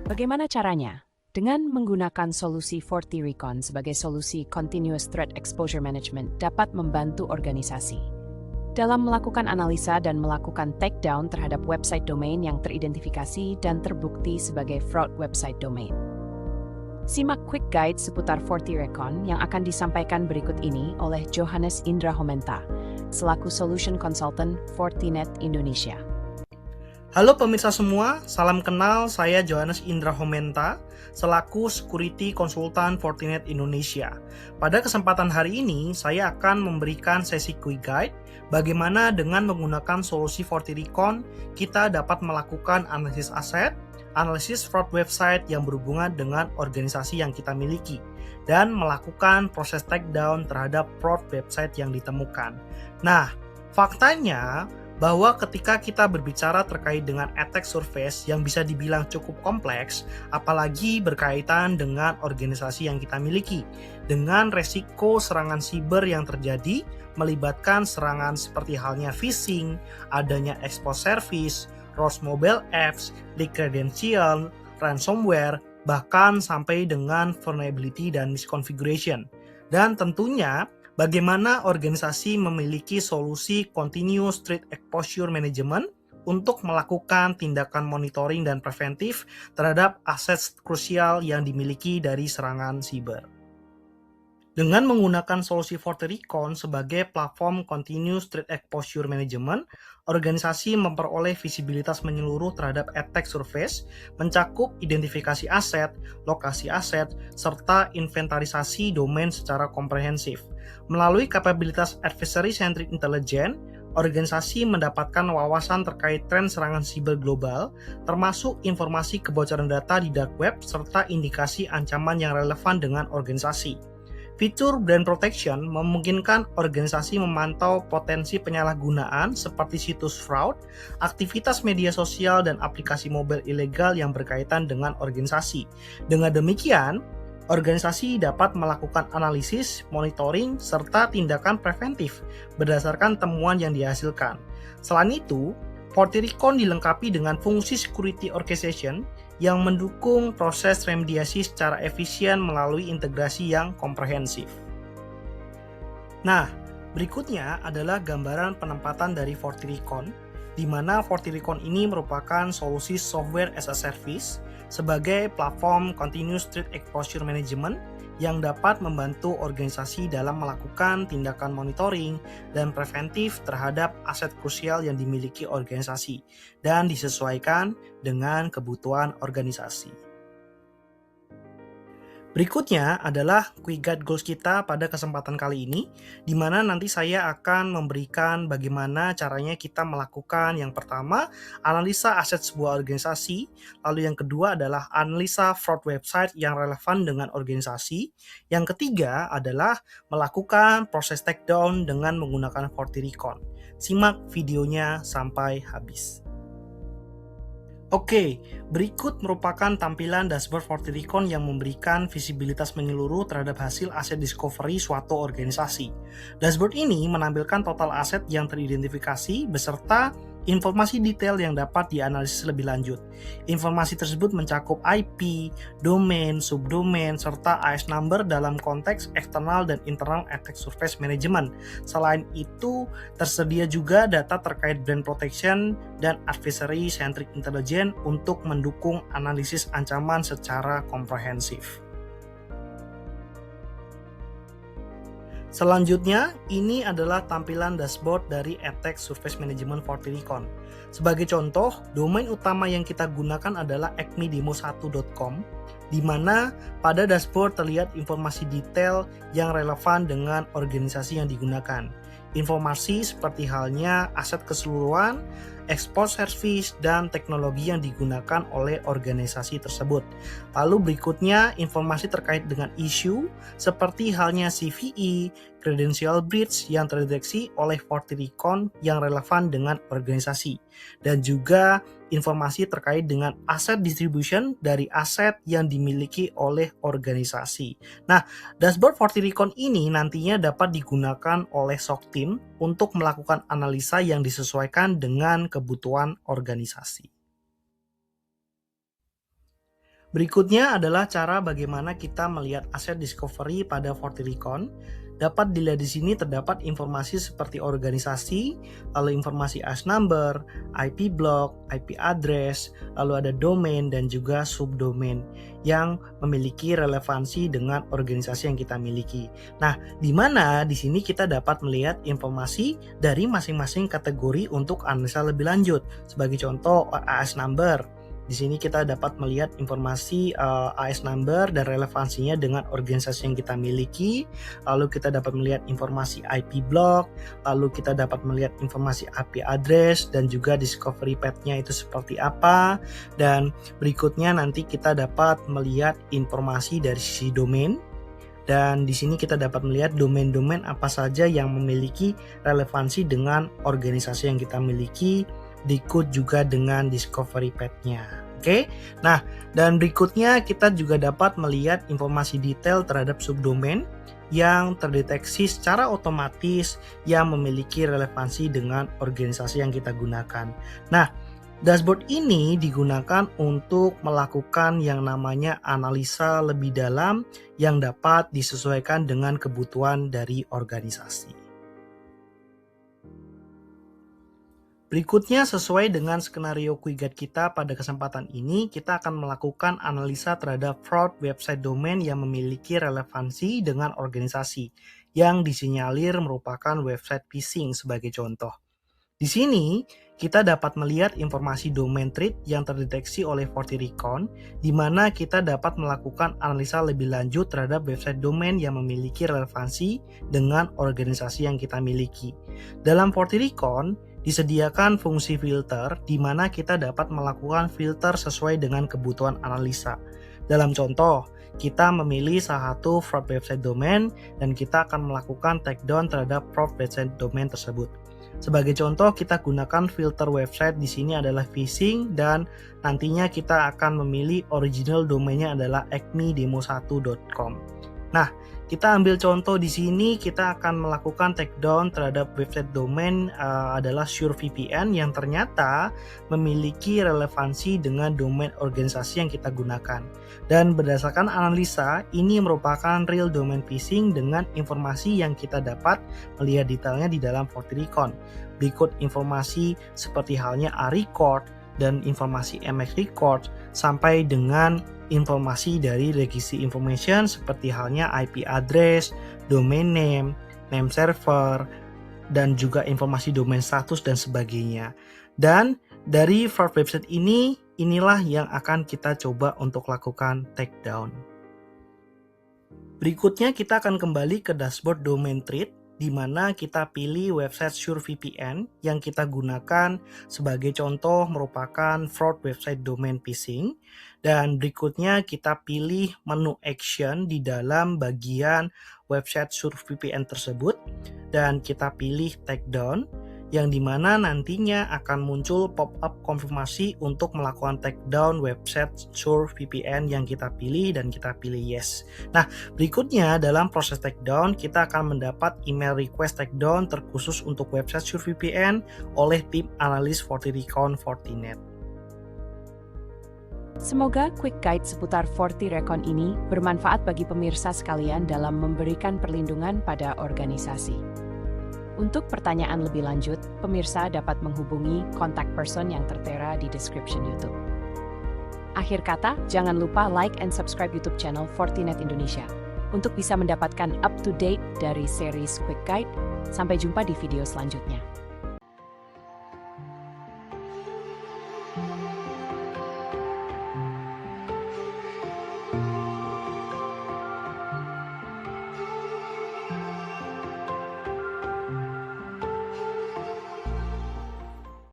Bagaimana caranya? Dengan menggunakan solusi FortiRecon sebagai solusi Continuous Threat Exposure Management dapat membantu organisasi dalam melakukan analisa dan melakukan takedown terhadap website domain yang teridentifikasi dan terbukti sebagai fraud website domain. Simak quick guide seputar FortiRecon yang akan disampaikan berikut ini oleh Johannes Indra Homenta, selaku Solution Consultant Fortinet Indonesia. Halo pemirsa semua, salam kenal, saya Johannes Indra Homenta, selaku Security Consultant Fortinet Indonesia. Pada kesempatan hari ini, saya akan memberikan sesi quick guide bagaimana dengan menggunakan solusi FortiRecon kita dapat melakukan analisis aset, analisis fraud website yang berhubungan dengan organisasi yang kita miliki, dan melakukan proses takedown terhadap fraud website yang ditemukan. Nah, faktanya bahwa ketika kita berbicara terkait dengan attack surface yang bisa dibilang cukup kompleks, apalagi berkaitan dengan organisasi yang kita miliki, dengan resiko serangan siber yang terjadi melibatkan serangan seperti halnya phishing, adanya expose service, ROS mobile apps, leak credential, ransomware, bahkan sampai dengan vulnerability dan misconfiguration. Dan tentunya bagaimana organisasi memiliki solusi Continuous Threat Exposure Management untuk melakukan tindakan monitoring dan preventif terhadap aset krusial yang dimiliki dari serangan siber. Dengan menggunakan solusi FortiRecon sebagai platform Continuous Threat Exposure Management, organisasi memperoleh visibilitas menyeluruh terhadap attack surface, mencakup identifikasi aset, lokasi aset, serta inventarisasi domain secara komprehensif. Melalui kapabilitas adversary-centric intelligence, organisasi mendapatkan wawasan terkait tren serangan siber global, termasuk informasi kebocoran data di dark web, serta indikasi ancaman yang relevan dengan organisasi. Fitur brand protection memungkinkan organisasi memantau potensi penyalahgunaan seperti situs fraud, aktivitas media sosial, dan aplikasi mobile ilegal yang berkaitan dengan organisasi. Dengan demikian, organisasi dapat melakukan analisis, monitoring, serta tindakan preventif berdasarkan temuan yang dihasilkan. Selain itu, FortiRecon dilengkapi dengan fungsi security orchestration yang mendukung proses remediasi secara efisien melalui integrasi yang komprehensif. Nah, berikutnya adalah gambaran penempatan dari FortiRecon, di mana FortiRecon ini merupakan solusi software as a service sebagai platform Continuous Threat Exposure Management yang dapat membantu organisasi dalam melakukan tindakan monitoring dan preventif terhadap aset krusial yang dimiliki organisasi dan disesuaikan dengan kebutuhan organisasi. Berikutnya adalah quick guide goals kita pada kesempatan kali ini, di mana nanti saya akan memberikan bagaimana caranya kita melakukan yang pertama, analisa aset sebuah organisasi, lalu yang kedua adalah analisa fraud website yang relevan dengan organisasi, yang ketiga adalah melakukan proses takedown dengan menggunakan FortiRecon. Simak videonya sampai habis. Oke, berikut merupakan tampilan dashboard FortiRecon yang memberikan visibilitas menyeluruh terhadap hasil aset discovery suatu organisasi. Dashboard ini menampilkan total aset yang teridentifikasi beserta informasi detail yang dapat dianalisis lebih lanjut. Informasi tersebut mencakup IP, domain, subdomain, serta AS number dalam konteks eksternal dan internal attack surface management. Selain itu, tersedia juga data terkait brand protection dan adversary centric intelligence untuk mendukung analisis ancaman secara komprehensif. Selanjutnya, ini adalah tampilan dashboard dari Attack Surface Management FortiRecon. Sebagai contoh, domain utama yang kita gunakan adalah acmedemo1.com, di mana pada dashboard terlihat informasi detail yang relevan dengan organisasi yang digunakan. Informasi seperti halnya aset keseluruhan, export service, dan teknologi yang digunakan oleh organisasi tersebut. Lalu berikutnya informasi terkait dengan isu seperti halnya CVE, credential breach yang terdeteksi oleh FortiRecon yang relevan dengan organisasi, dan juga informasi terkait dengan aset distribution dari aset yang dimiliki oleh organisasi. Nah, dashboard FortiRecon ini nantinya dapat digunakan oleh SOC team untuk melakukan analisa yang disesuaikan dengan kebutuhan organisasi. Berikutnya adalah cara bagaimana kita melihat aset discovery pada FortiRecon. Dapat dilihat di sini terdapat informasi seperti organisasi, lalu informasi AS number, IP block, IP address, lalu ada domain dan juga subdomain yang memiliki relevansi dengan organisasi yang kita miliki. Nah, di mana di sini kita dapat melihat informasi dari masing-masing kategori untuk analisa lebih lanjut. Sebagai contoh, AS number. Di sini kita dapat melihat informasi AS number dan relevansinya dengan organisasi yang kita miliki. Lalu kita dapat melihat informasi IP block, lalu kita dapat melihat informasi IP address dan juga discovery path-nya itu seperti apa. Dan berikutnya nanti kita dapat melihat informasi dari sisi domain. Dan di sini kita dapat melihat domain-domain apa saja yang memiliki relevansi dengan organisasi yang kita miliki, diikut juga dengan discovery path-nya. Oke. Nah, dan berikutnya kita juga dapat melihat informasi detail terhadap subdomain yang terdeteksi secara otomatis yang memiliki relevansi dengan organisasi yang kita gunakan. Nah, dashboard ini digunakan untuk melakukan yang namanya analisa lebih dalam yang dapat disesuaikan dengan kebutuhan dari organisasi. Berikutnya, sesuai dengan skenario QuickGuide kita pada kesempatan ini, kita akan melakukan analisa terhadap fraud website domain yang memiliki relevansi dengan organisasi yang disinyalir merupakan website phishing sebagai contoh. Di sini, kita dapat melihat informasi domain threat yang terdeteksi oleh FortiRecon, di mana kita dapat melakukan analisa lebih lanjut terhadap website domain yang memiliki relevansi dengan organisasi yang kita miliki. Dalam FortiRecon, disediakan fungsi filter di mana kita dapat melakukan filter sesuai dengan kebutuhan analisa. Dalam contoh, kita memilih salah satu fraud website domain dan kita akan melakukan takedown terhadap fraud website domain tersebut. Sebagai contoh, kita gunakan filter website di sini adalah phishing dan nantinya kita akan memilih original domainnya adalah acmedemo1.com. Nah, kita ambil contoh di sini, kita akan melakukan takedown terhadap website domain adalah SureVPN yang ternyata memiliki relevansi dengan domain organisasi yang kita gunakan. Dan berdasarkan analisa, ini merupakan real domain phishing dengan informasi yang kita dapat melihat detailnya di dalam FortiRecon. Berikut informasi seperti halnya A-record dan informasi MX record sampai dengan informasi dari registry information seperti halnya IP address, domain name, name server, dan juga informasi domain status dan sebagainya. Dan dari fraud website ini, inilah yang akan kita coba untuk lakukan takedown. Berikutnya kita akan kembali ke dashboard domain threat, di mana kita pilih website SureVPN yang kita gunakan sebagai contoh merupakan fraud website domain phishing. Dan berikutnya kita pilih menu action di dalam bagian website SureVPN tersebut dan kita pilih takedown, yang dimana nantinya akan muncul pop-up konfirmasi untuk melakukan takedown website SureVPN yang kita pilih dan kita pilih yes. Nah, berikutnya dalam proses takedown kita akan mendapat email request takedown terkhusus untuk website SureVPN oleh tim analis FortiRecon Fortinet. Semoga quick guide seputar FortiRecon ini bermanfaat bagi pemirsa sekalian dalam memberikan perlindungan pada organisasi. Untuk pertanyaan lebih lanjut, pemirsa dapat menghubungi contact person yang tertera di description YouTube. Akhir kata, jangan lupa like and subscribe YouTube channel Fortinet Indonesia untuk bisa mendapatkan up-to-date dari series Quick Guide. Sampai jumpa di video selanjutnya.